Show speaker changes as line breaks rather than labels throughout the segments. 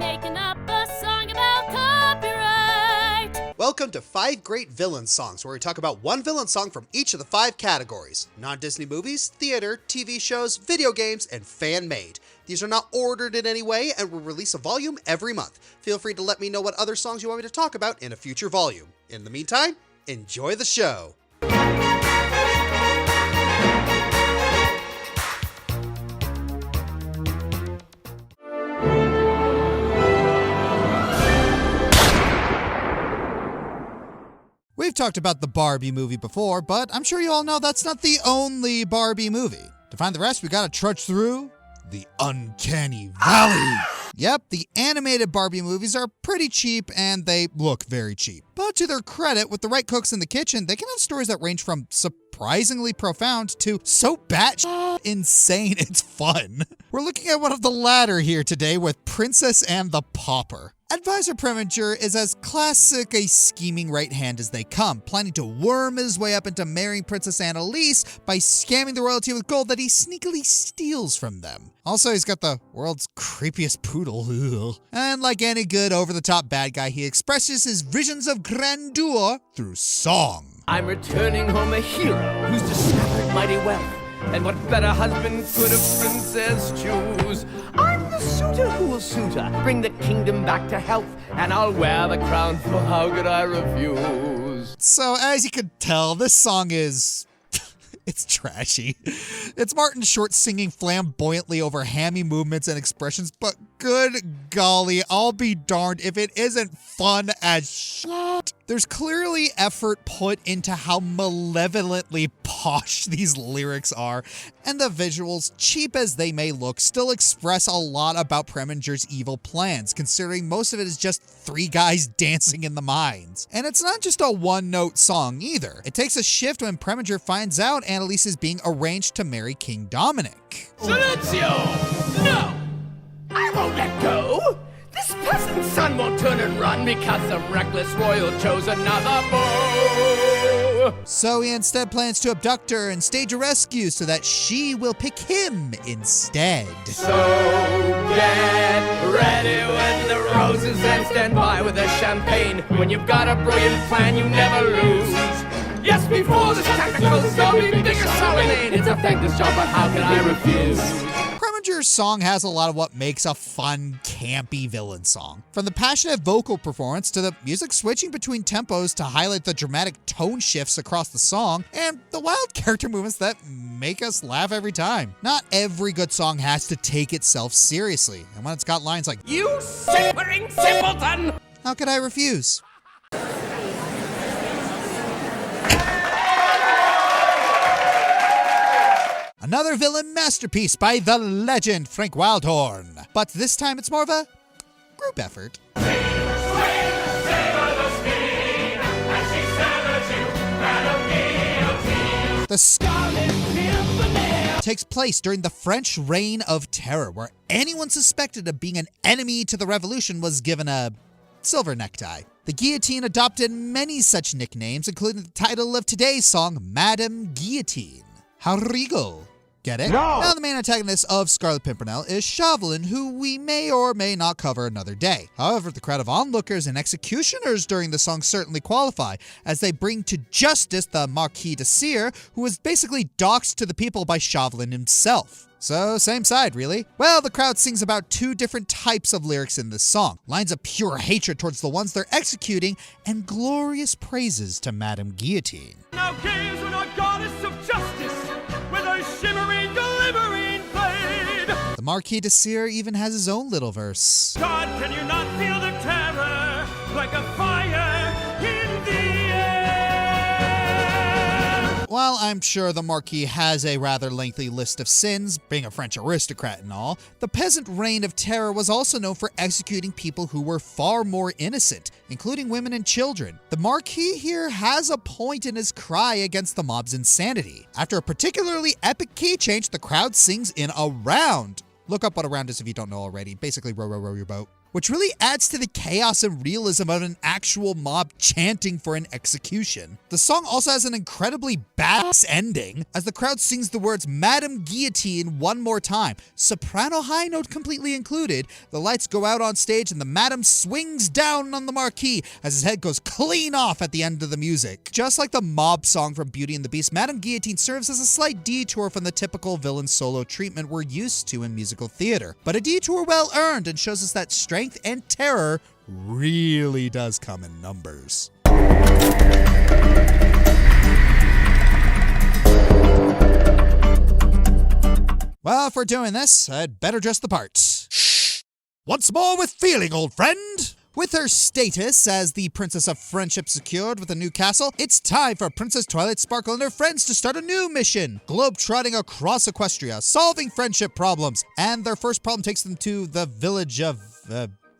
making up a song about copyright.
Welcome to 5 Great Villain Songs, where we talk about one villain song from each of the 5 categories: non-Disney movies, theater, TV shows, video games, and fan-made. These are not ordered in any way and will release a volume every month. Feel free to let me know what other songs you want me to talk about in a future volume. In the meantime, enjoy the show. We've talked about the Barbie movie before, but I'm sure you all know that's not the only Barbie movie. To find the rest, we gotta trudge through the Uncanny Valley. Yep, the animated Barbie movies are pretty cheap and they look very cheap. But to their credit, with the right cooks in the kitchen, they can have stories that range from surprisingly profound to so batshit insane it's fun. We're looking at one of the latter here today with Princess and the Pauper. Advisor Preminger is as classic a scheming right hand as they come, planning to worm his way up into marrying Princess Annalise by scamming the royalty with gold that he sneakily steals from them. Also, he's got the world's creepiest poodle. Ugh. And like any good over-the-top bad guy, he expresses his visions of grandeur through song.
I'm returning home a hero who's discovered mighty wealth. And what better husband could a princess choose? I'm the suitor who will suit her, bring the kingdom back to health, and I'll wear the crown, for how could I refuse?
So, as you can tell, this song is... it's trashy. It's Martin Short singing flamboyantly over hammy movements and expressions, but good golly, I'll be darned if it isn't fun as shit. There's clearly effort put into how malevolently posh these lyrics are, and the visuals, cheap as they may look, still express a lot about Preminger's evil plans, considering most of it is just 3 guys dancing in the mines. And it's not just a one-note song either. It takes a shift when Preminger finds out Annalise is being arranged to marry King Dominic.
Silenzio! No! I won't let go! This peasant's son won't turn and run because the reckless royal chose another beau!
So he instead plans to abduct her and stage a rescue so that she will pick him instead.
So get ready with the roses and stand by with the champagne. When you've got a brilliant plan, you never lose. Yes, before this tactical zombie bigger serenade. It's a thankless job, but how can I refuse?
Preminger's song has a lot of what makes a fun, campy villain song. From the passionate vocal performance to the music switching between tempos to highlight the dramatic tone shifts across the song, and the wild character movements that make us laugh every time. Not every good song has to take itself seriously, and when it's got lines like,
"You simpering simpleton!"
how could I refuse? Another villain masterpiece by the legend Frank Wildhorn. But this time it's more of a group effort. The Scarlet Pimpernel takes place during the French Reign of Terror, where anyone suspected of being an enemy to the revolution was given a silver necktie. The guillotine adopted many such nicknames, including the title of today's song, Madame Guillotine. How regal. Get it? No! Now the main antagonist of Scarlet Pimpernel is Chauvelin, who we may or may not cover another day. However, the crowd of onlookers and executioners during the song certainly qualify, as they bring to justice the Marquis de Sire, who was basically doxed to the people by Chauvelin himself. So, same side, really. Well, the crowd sings about 2 different types of lyrics in this song. Lines of pure hatred towards the ones they're executing, and glorious praises to Madame Guillotine.
Now gaze on our goddess of justice, with her shimmering, glimmering blade.
The Marquis de Sire even has his own little verse.
God, can you not feel the terror, like a fire in the air?
While I'm sure the Marquis has a rather lengthy list of sins, being a French aristocrat and all, the peasant reign of terror was also known for executing people who were far more innocent, including women and children. The Marquis here has a point in his cry against the mob's insanity. After a particularly epic key change, the crowd sings in a round. Look up what a round is if you don't know already. Basically, row, row, row your boat. which really adds to the chaos and realism of an actual mob chanting for an execution. The song also has an incredibly badass ending, as the crowd sings the words "Madame Guillotine" one more time, soprano high note completely included. The lights go out on stage and the Madame swings down on the marquee as his head goes clean off at the end of the music. Just like the mob song from Beauty and the Beast, Madame Guillotine serves as a slight detour from the typical villain solo treatment we're used to in musical theater, but a detour well earned and shows us that strength and terror really does come in numbers. Well, if we're doing this, I'd better dress the part. Once more with feeling, old friend! With her status as the Princess of Friendship secured with a new castle, it's time for Princess Twilight Sparkle and her friends to start a new mission, globe-trotting across Equestria, solving friendship problems, and their first problem takes them to the village of...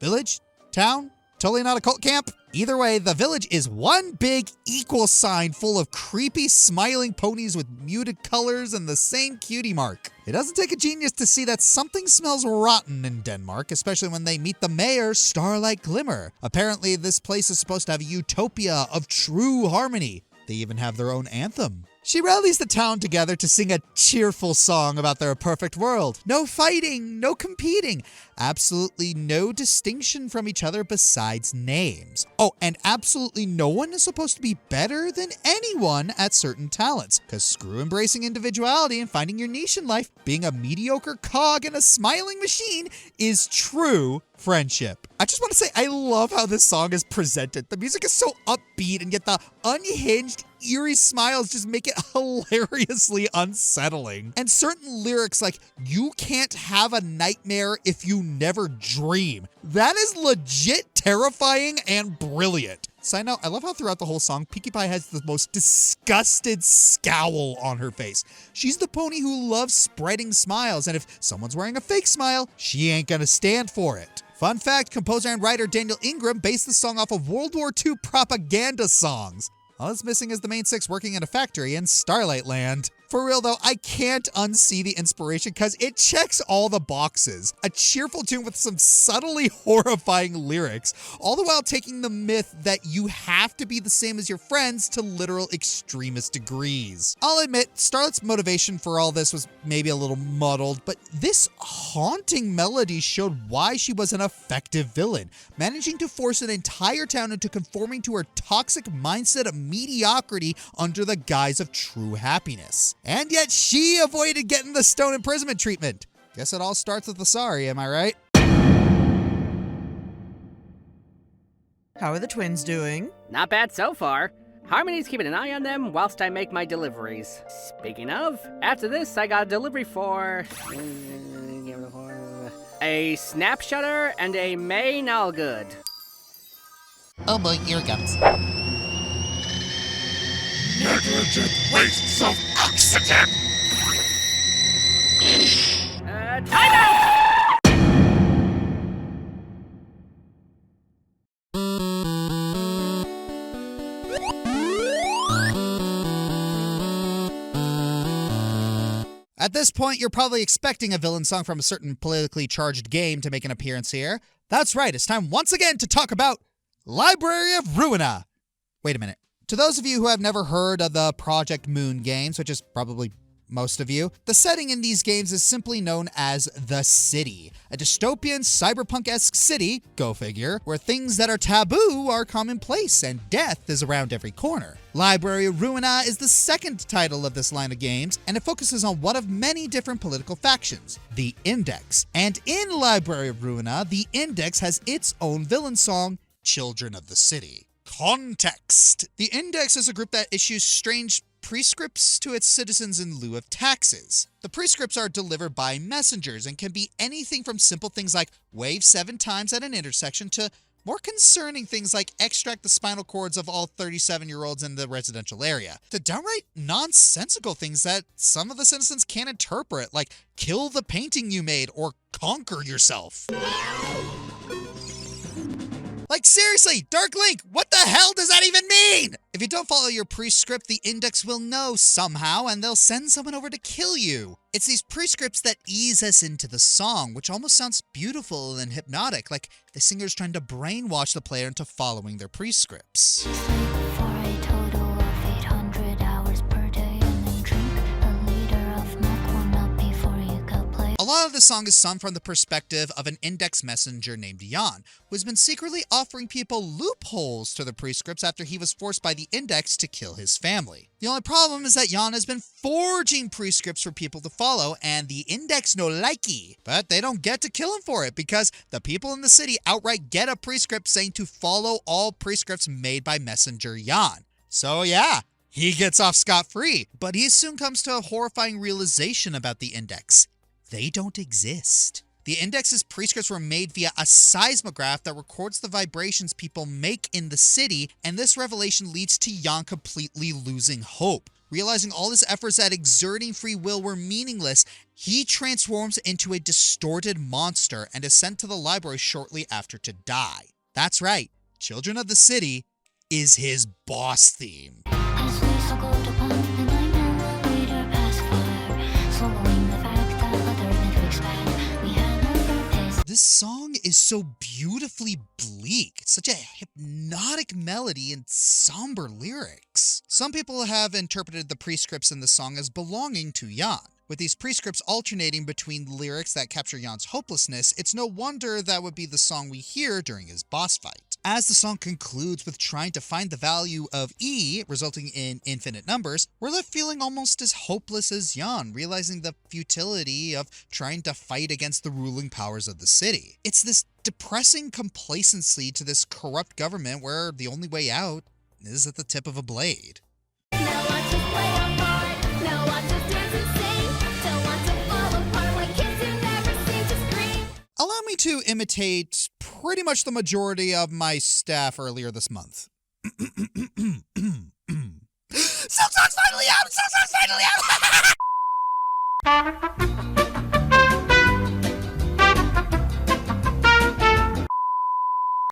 village? Town? Totally not a cult camp? Either way, the village is one big equal sign full of creepy smiling ponies with muted colors and the same cutie mark. It doesn't take a genius to see that something smells rotten in Denmark, especially when they meet the mayor, Starlight Glimmer. Apparently, this place is supposed to have a utopia of true harmony. They even have their own anthem. She rallies the town together to sing a cheerful song about their perfect world. No fighting, no competing, absolutely no distinction from each other besides names. Oh, and absolutely no one is supposed to be better than anyone at certain talents, because screw embracing individuality and finding your niche in life, being a mediocre cog in a smiling machine is true friendship. I just want to say, I love how this song is presented. The music is so upbeat, and yet the unhinged, eerie smiles just make it hilariously unsettling. And certain lyrics like, "You can't have a nightmare if you never dream." That is legit terrifying and brilliant. Side note, I love how throughout the whole song, Pinkie Pie has the most disgusted scowl on her face. She's the pony who loves spreading smiles, and if someone's wearing a fake smile, she ain't gonna stand for it. Fun fact, composer and writer Daniel Ingram based the song off of World War II propaganda songs. All it's missing is the main six working in a factory in Starlight Land. For real though, I can't unsee the inspiration because it checks all the boxes. A cheerful tune with some subtly horrifying lyrics, all the while taking the myth that you have to be the same as your friends to literal extremist degrees. I'll admit, Starlight's motivation for all this was maybe a little muddled, but this haunting melody showed why she was an effective villain, managing to force an entire town into conforming to her toxic mindset of mediocrity under the guise of true happiness. And yet she avoided getting the stone imprisonment treatment. Guess it all starts with the sorry, am I right?
How are the twins doing?
Not bad so far. Harmony's keeping an eye on them whilst I make my deliveries. Speaking of, after this I got a delivery for... a snap shutter and a May Nallgood.
Oh boy, here it comes.
Negligent wastes of oxygen!
Time out!
At this point, you're probably expecting a villain song from a certain politically charged game to make an appearance here. That's right, it's time once again to talk about Library of Ruina. Wait a minute. To those of you who have never heard of the Project Moon games, which is probably most of you, the setting in these games is simply known as The City, a dystopian cyberpunk-esque city, go figure, where things that are taboo are commonplace and death is around every corner. Library of Ruina is the second title of this line of games, and it focuses on one of many different political factions, the Index. And in Library of Ruina, the Index has its own villain song, Children of the City. Context. The Index is a group that issues strange prescripts to its citizens in lieu of taxes. The prescripts are delivered by messengers and can be anything from simple things like wave 7 times at an intersection to more concerning things like extract the spinal cords of all 37-year-olds in the residential area, to downright nonsensical things that some of the citizens can't interpret, like kill the painting you made or conquer yourself. Like seriously, Dark Link, what the hell does that even mean? If If you don't follow your prescript, the index will know somehow, and they'll send someone over to kill you. It's these prescripts that ease us into the song, which almost sounds beautiful and hypnotic, like the singer's trying to brainwash the player into following their prescripts.
For a total of 800 hours per day, and then drink a liter of milk warm up before you go play.
A lot of the song is sung from the perspective of an index messenger named Jan, who has been secretly offering people loopholes to the prescripts after he was forced by the index to kill his family. The only problem is that Jan has been forging prescripts for people to follow, and the index no likey. But they don't get to kill him for it, because the people in the city outright get a prescript saying to follow all prescripts made by messenger Jan. So yeah, he gets off scot-free, but he soon comes to a horrifying realization about the index. They don't exist. The index's prescripts were made via a seismograph that records the vibrations people make in the city, and this revelation leads to Jan completely losing hope. Realizing all his efforts at exerting free will were meaningless, he transforms into a distorted monster and is sent to the library shortly after to die. That's right, Children of the City is his boss theme.
As we circled upon the 9mm pacifier, swallowing the fact that other than fixed bad, we had no purpose.
This song is so beautifully bleak. It's such a hypnotic melody and somber lyrics. Some people have interpreted the prescripts in the song as belonging to Jan. With these prescripts alternating between lyrics that capture Jan's hopelessness, it's no wonder that would be the song we hear during his boss fight. As the song concludes with trying to find the value of E, resulting in infinite numbers, we're left feeling almost as hopeless as Jan, realizing the futility of trying to fight against the ruling powers of the city. It's this depressing complacency to this corrupt government where the only way out is at the tip of a blade.
Now watch us play our part. Now watch us dance and sing. Don't want to fall apart like kids who never seem to scream.
Allow me to imitate pretty much the majority of my staff earlier this month. Silk Song's finally out! Silk Song's finally out!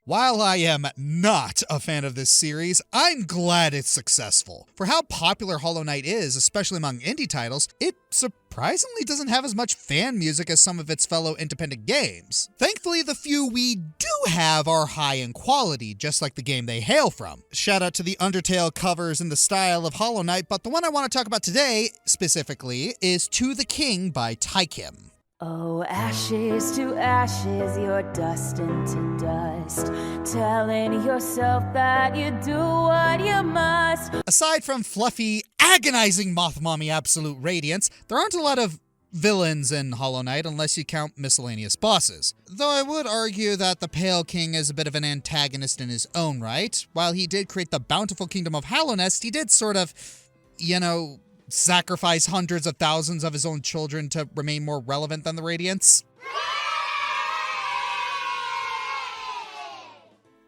While I am not a fan of this series, I'm glad it's successful. For how popular Hollow Knight is, especially among indie titles, it surprisingly doesn't have as much fan music as some of its fellow independent games. Thankfully, the few we do have are high in quality, just like the game they hail from. Shout out to the Undertale covers in the style of Hollow Knight, but the one I want to talk about today, specifically, is To the King by Tykim.
Oh, ashes to ashes, you're dust into dust, telling yourself that you do what you must.
Aside from fluffy, agonizing Moth Mommy Absolute Radiance, there aren't a lot of villains in Hollow Knight unless you count miscellaneous bosses. Though I would argue that the Pale King is a bit of an antagonist in his own right. While he did create the bountiful kingdom of Hallownest, he did sort of, sacrifice hundreds of thousands of his own children to remain more relevant than the Radiants.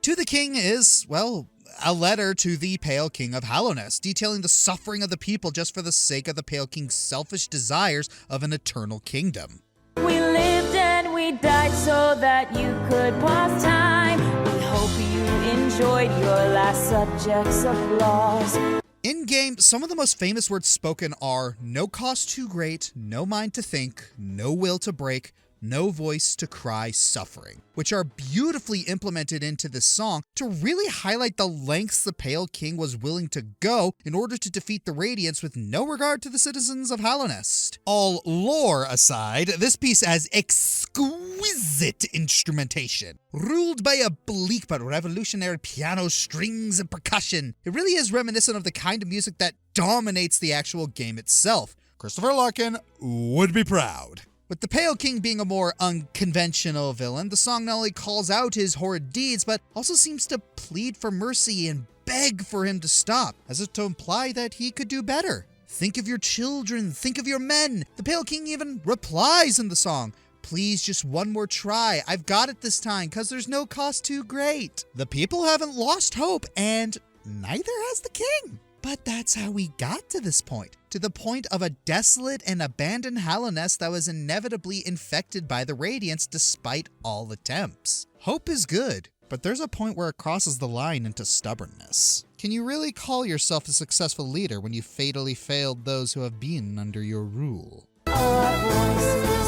To the King is, well, a letter to the Pale King of Hallownest, detailing the suffering of the people just for the sake of the Pale King's selfish desires of an eternal kingdom.
We lived and we died so that you could pass time. We hope you enjoyed your last subject's applause.
In-game, some of the most famous words spoken are no cost too great, no mind to think, no will to break, no voice to cry suffering, which are beautifully implemented into this song to really highlight the lengths the Pale King was willing to go in order to defeat the Radiants with no regard to the citizens of Hallownest. All lore aside, this piece has exquisite instrumentation, ruled by a bleak but revolutionary piano, strings, and percussion. It really is reminiscent of the kind of music that dominates the actual game itself. Christopher Larkin would be proud. With the Pale King being a more unconventional villain, the song not only calls out his horrid deeds, but also seems to plead for mercy and beg for him to stop, as if to imply that he could do better. Think of your children, think of your men. The Pale King even replies in the song, please just one more try, I've got it this time, cause there's no cost too great. The people haven't lost hope, and neither has the king. But that's how we got to this point. To the point of a desolate and abandoned Hallownest that was inevitably infected by the Radiants despite all attempts. Hope is good, but there's a point where it crosses the line into stubbornness. Can you really call yourself a successful leader when you fatally failed those who have been under your rule?
Our voices